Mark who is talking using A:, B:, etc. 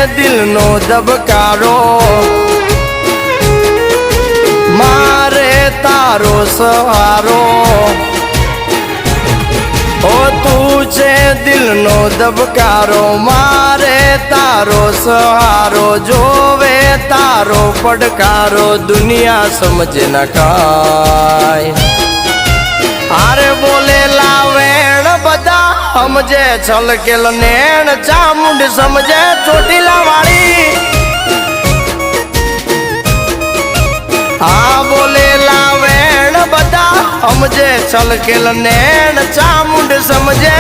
A: દિલનો ધબકારો મારે તારો સહારો ઓ તું છે દિલનો ધબકારો મારે તારો સહારો જોવે તારો પડકારો દુનિયા સમજે ન કાય હારે બોલેલા વેણ બધા સમજે છલકેલ નેણ ચામુંડ સમજે ચોટીલા વાળી આ બોલેલા વેણ બધા સમજે છલકેલ નેણ ચામુંડ સમજે